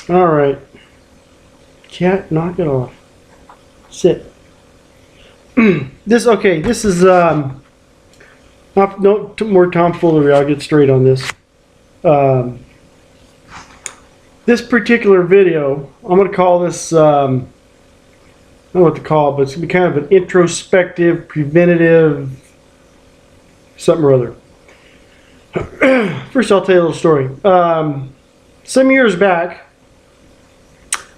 All right. Cat, knock it off. Sit. This is not no more tomfoolery. I'll get straight on this. This particular video, I'm going to call this, I don't know what to call it, but it's going to be kind of an introspective, preventative, something or other. First, I'll tell you a little story. Some years back,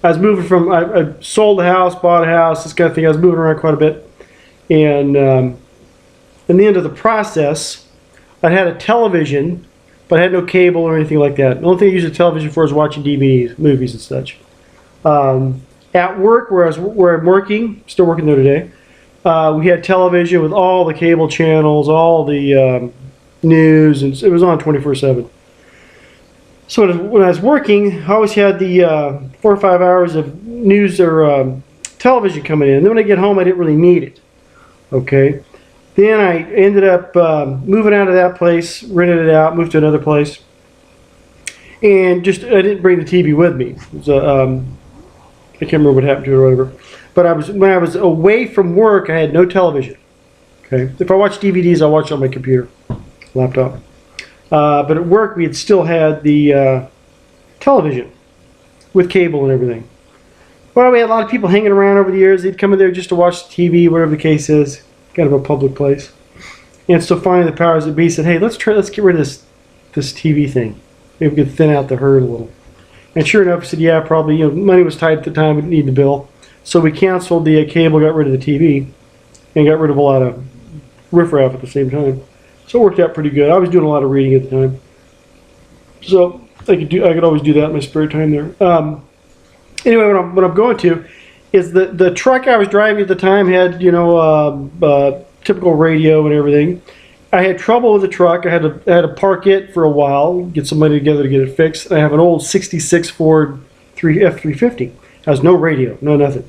I was moving from, I sold a house, bought a house, this kind of thing. I was moving around quite a bit. And in the end of the process, I had a television, but I had no cable or anything like that. The only thing I used a television for was watching DVDs, movies and such. At work, where I'm working, still working there today, we had television with all the cable channels, all the news, and it was on 24/7. So when I was working, I always had the 4 or 5 hours of news or television coming in. And then when I get home, I didn't really need it. Okay. Then I ended up moving out of that place, rented it out, moved to another place, and I didn't bring the TV with me. It was I can't remember what happened to it or whatever. But when I was away from work, I had no television. Okay. If I watch DVDs, I watch on my computer, laptop. But at work, we had still had the television with cable and everything. Well, we had a lot of people hanging around over the years. They'd come in there just to watch the TV, whatever the case is. Kind of a public place. And so finally the powers that be said, hey, let's get rid of this TV thing. Maybe we could thin out the herd a little. And sure enough, we said, yeah, probably, money was tight at the time, we didn't need the bill. So we canceled the cable, got rid of the TV, and got rid of a lot of riffraff at the same time. So it worked out pretty good. I was doing a lot of reading at the time. So I could always do that in my spare time there. Anyway, what I'm going to is the truck I was driving at the time had, typical radio and everything. I had trouble with the truck. I had to park it for a while, get somebody together to get it fixed. And I have an old '66 Ford F350. Has no radio, no nothing.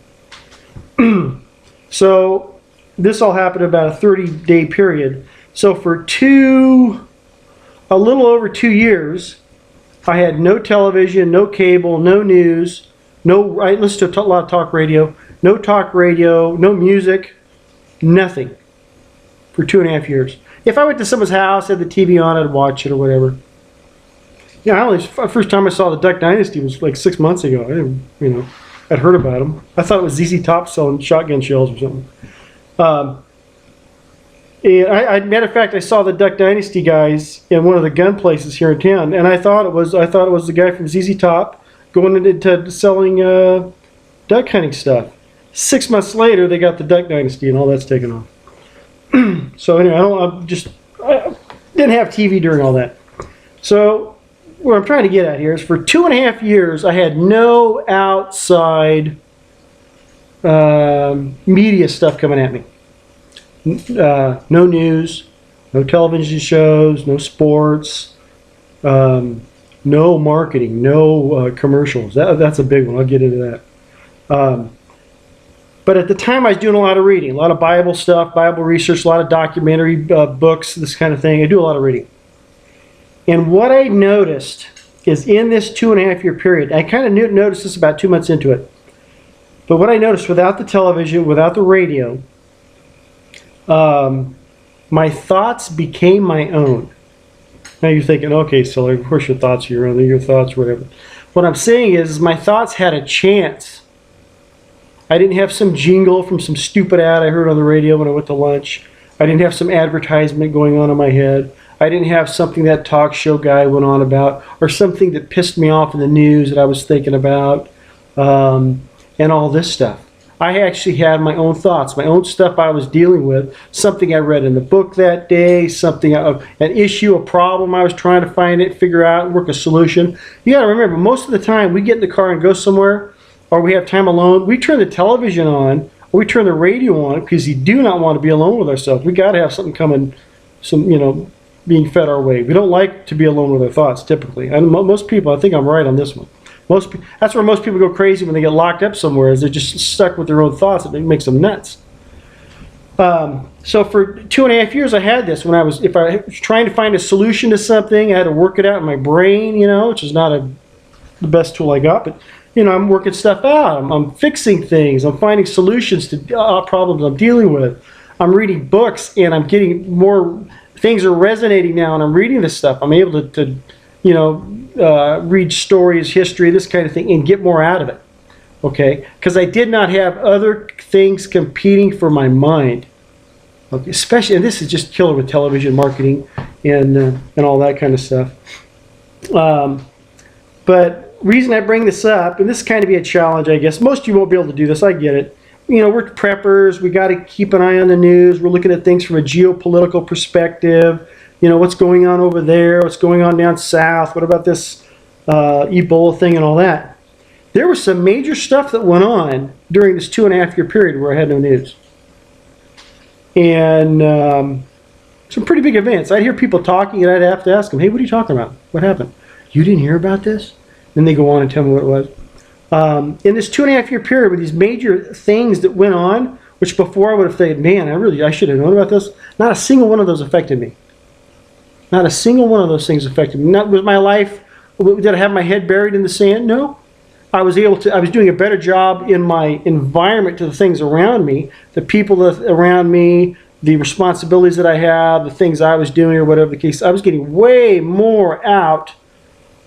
So this all happened in about a 30-day period. So for a little over 2 years, I had no television, no cable, no news. I listened to a lot of talk radio, no music, nothing for 2.5 years. If I went to someone's house, had the TV on, I'd watch it or whatever. Yeah, first time I saw the Duck Dynasty was like 6 months ago. I'd heard about them. I thought it was ZZ Top selling shotgun shells or something. And matter of fact, I saw the Duck Dynasty guys in one of the gun places here in town, and I thought it was the guy from ZZ Top going into selling duck hunting stuff. 6 months later, they got the Duck Dynasty, and all that's taken off. So anyway, I didn't have TV during all that. So what I'm trying to get at here is for 2.5 years, I had no outside media stuff coming at me. No news, no television shows, no sports, no marketing, no commercials. That's a big one. I'll get into that. But at the time, I was doing a lot of reading, a lot of Bible stuff, Bible research, a lot of documentary books, this kind of thing. I do a lot of reading. And what I noticed is in this 2.5 year period, I kind of noticed this about 2 months into it. But what I noticed without the television, without the radio, my thoughts became my own. Now you're thinking, okay, so of course your thoughts are your own, your thoughts, whatever. What I'm saying is my thoughts had a chance. I didn't have some jingle from some stupid ad I heard on the radio when I went to lunch. I didn't have some advertisement going on in my head. I didn't have something that talk show guy went on about, or something that pissed me off in the news that I was thinking about, and all this stuff. I actually had my own thoughts, my own stuff I was dealing with, something I read in the book that day, an issue, a problem I was trying to figure out, and work a solution. You got to remember, most of the time we get in the car and go somewhere, or we have time alone, we turn the television on, or we turn the radio on, because you do not want to be alone with ourselves. We got to have something coming, being fed our way. We don't like to be alone with our thoughts, typically. And most people, I think I'm right on this one. That's where most people go crazy when they get locked up somewhere, is they're just stuck with their own thoughts, and it makes them nuts. So for 2.5 years, I had this. If I was trying to find a solution to something, I had to work it out in my brain, which is not a the best tool I got, but you know, I'm working stuff out. I'm fixing things. I'm finding solutions to problems I'm dealing with. I'm reading books, and I'm getting more. Things are resonating now, and I'm reading this stuff. I'm able to you know, read stories, history, this kind of thing, and get more out of it. Okay, because I did not have other things competing for my mind. Okay, especially, and this is just killer with television marketing and all that kind of stuff. But reason I bring this up, and this is kind of be a challenge, I guess. Most of you won't be able to do this. I get it. You know, we're preppers. We got to keep an eye on the news. We're looking at things from a geopolitical perspective. You know, what's going on over there? What's going on down south? What about this Ebola thing and all that? There was some major stuff that went on during this 2.5-year period where I had no news. And some pretty big events. I'd hear people talking, and I'd have to ask them, hey, what are you talking about? What happened? You didn't hear about this? Then they go on and tell me what it was. In this 2.5-year period with these major things that went on, which before I would have thought, man, I should have known about this. Not a single one of those affected me. Not a single one of those things affected me. Not with my life. Did I have my head buried in the sand? No. I was doing a better job in my environment to the things around me, the people that around me, the responsibilities that I have, the things I was doing or whatever the case. I was getting way more out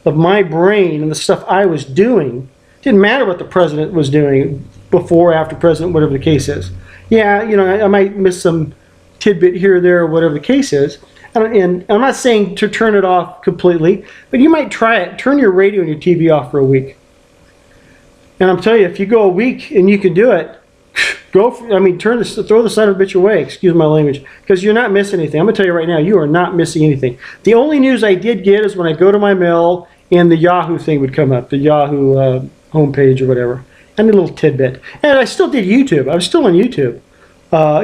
of my brain and the stuff I was doing. Didn't matter what the president was doing before, after president, whatever the case is. Yeah, you know, I might miss some tidbit here or there or whatever the case is. And I'm not saying to turn it off completely, but you might try it. Turn your radio and your TV off for a week. And I'm telling you, if you go a week and you can do it, throw the son of a bitch away, excuse my language, because you're not missing anything. I'm going to tell you right now, you are not missing anything. The only news I did get is when I go to my mail and the Yahoo thing would come up, the Yahoo homepage or whatever, and a little tidbit. And I still did YouTube. I was still on YouTube.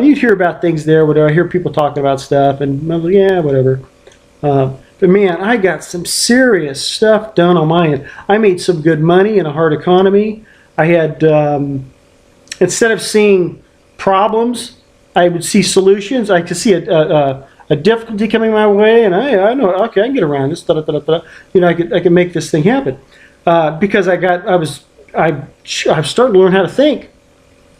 You'd hear about things there, whatever. I hear people talking about stuff, and I'm like, yeah, whatever. But man, I got some serious stuff done on my end. I made some good money in a hard economy. I had, instead of seeing problems, I would see solutions. I could see a difficulty coming my way, and I know, okay, I can get around this. You know, I could make this thing happen because I'm starting to learn how to think.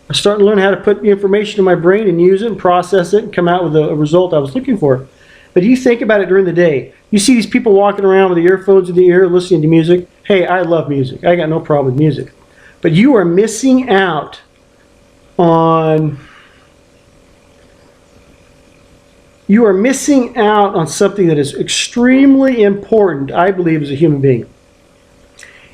I'm starting to learn how to put the information in my brain and use it and process it and come out with a result I was looking for. But you think about it during the day. You see these people walking around with the earphones in the ear listening to music. Hey, I love music. I got no problem with music. But you are missing out on something that is extremely important, I believe, as a human being.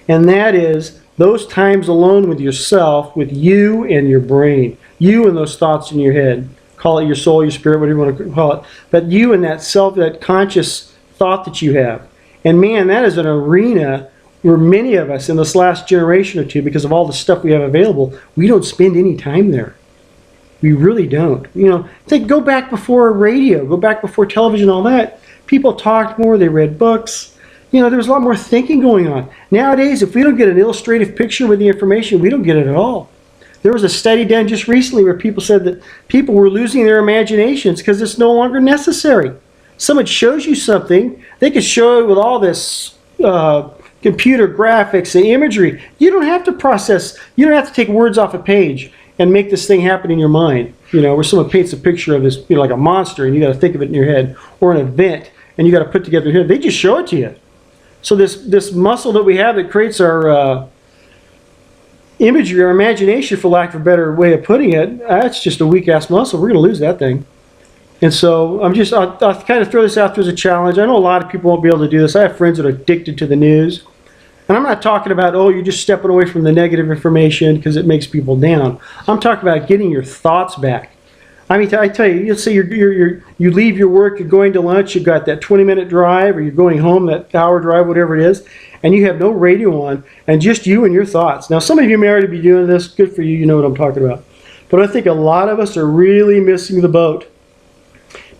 And that is those times alone with yourself, with you and your brain, you and those thoughts in your head. Call it your soul, your spirit, whatever you want to call it. But you and that self, that conscious thought that you have. And man, that is an arena where many of us in this last generation or two, because of all the stuff we have available, we don't spend any time there. We really don't. You know, go back before radio, go back before television, all that. People talked more, they read books. You know, there was a lot more thinking going on. Nowadays, if we don't get an illustrative picture with the information, we don't get it at all. There was a study done just recently where people said that people were losing their imaginations because it's no longer necessary. Someone shows you something, they could show it with all this computer graphics and imagery. You don't have to process, you don't have to take words off a page and make this thing happen in your mind. You know, where someone paints a picture of this, you know, like a monster, and you got to think of it in your head, or an event, and you got to put together here. They just show it to you. So this muscle that we have that creates our imagery, our imagination, for lack of a better way of putting it, that's just a weak-ass muscle. We're going to lose that thing. And so I'll kind of throw this out there as a challenge. I know a lot of people won't be able to do this. I have friends that are addicted to the news. And I'm not talking about, oh, you're just stepping away from the negative information because it makes people down. I'm talking about getting your thoughts back. I mean, I tell you, let's say you leave your work, you're going to lunch, you've got that 20-minute drive, or you're going home, that hour drive, whatever it is, and you have no radio on, and just you and your thoughts. Now, some of you may already be doing this. Good for you. You know what I'm talking about. But I think a lot of us are really missing the boat.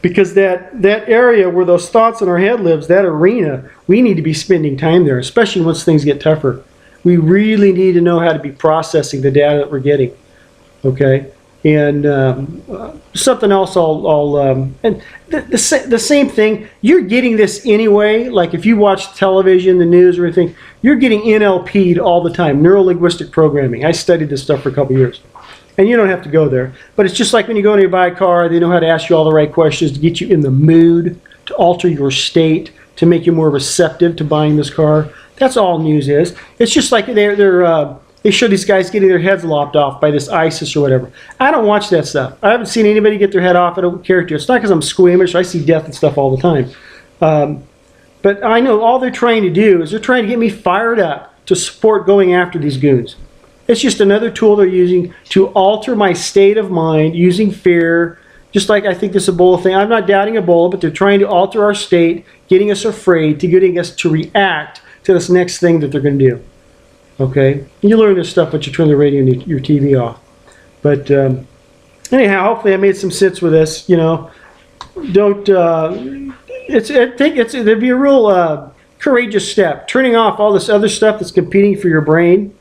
Because that area where those thoughts in our head lives, that arena, we need to be spending time there, especially once things get tougher. We really need to know how to be processing the data that we're getting. Okay? And something else and the same thing, you're getting this anyway. Like if you watch television, the news, or anything, you're getting NLP'd all the time, neuro-linguistic programming. I studied this stuff for a couple years. And you don't have to go there. But it's just like when you go in and buy a car, they know how to ask you all the right questions to get you in the mood, to alter your state, to make you more receptive to buying this car. That's all news is. It's just like they show these guys getting their heads lopped off by this ISIS or whatever. I don't watch that stuff. I haven't seen anybody get their head off. I don't care to. It's not because I'm squeamish. I see death and stuff all the time. But I know all they're trying to do is they're trying to get me fired up to support going after these goons. It's just another tool they're using to alter my state of mind using fear. Just like I think this Ebola thing. I'm not doubting Ebola, but they're trying to alter our state, getting us afraid, to getting us to react to this next thing that they're going to do. Okay? And you learn this stuff, but you turn the radio and your TV off. But anyhow, hopefully I made some sense with this. You know, don't. I think there'd be a real courageous step, turning off all this other stuff that's competing for your brain,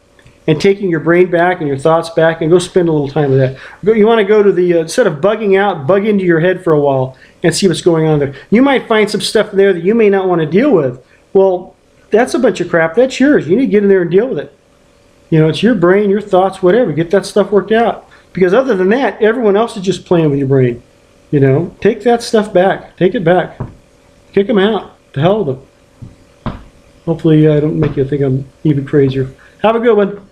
and taking your brain back and your thoughts back, and go spend a little time with that. You want to go to the, instead of bugging out, bug into your head for a while and see what's going on there. You might find some stuff there that you may not want to deal with. Well, that's a bunch of crap. That's yours. You need to get in there and deal with it. You know, it's your brain, your thoughts, whatever. Get that stuff worked out. Because other than that, everyone else is just playing with your brain. You know, take that stuff back. Take it back. Kick them out. The hell with them. Hopefully I don't make you think I'm even crazier. Have a good one.